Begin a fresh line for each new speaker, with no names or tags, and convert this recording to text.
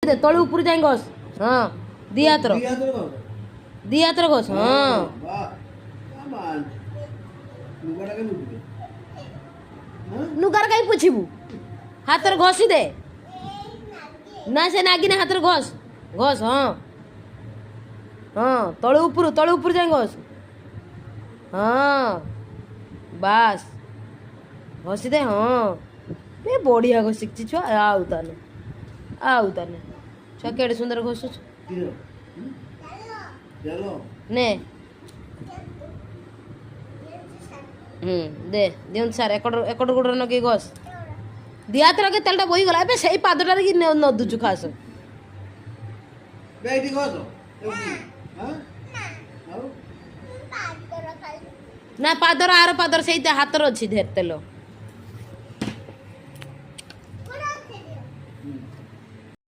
दे तळे ऊपर जाए घस हाँ दी हाथर घस हाँ नुगार कहीं पूछबू हाथर घसी दे ना से नागिने हाथर घस घस हाँ हाँ तळे ऊपर जाए घस हाँ बास घसी दे हाँ बे बढ़िया घसिची छुआ आउ ताने छुआ केड़े सुंदर घसु ने दे दिउन सार एकड़ गोड़ नगे घस दिया तरह के तेलटा बोही गला एबे सेही पादटार कि न दुचु खास
बेटी घस हां
ना पादर आर पादर सेही हाथर अछि धेर तेल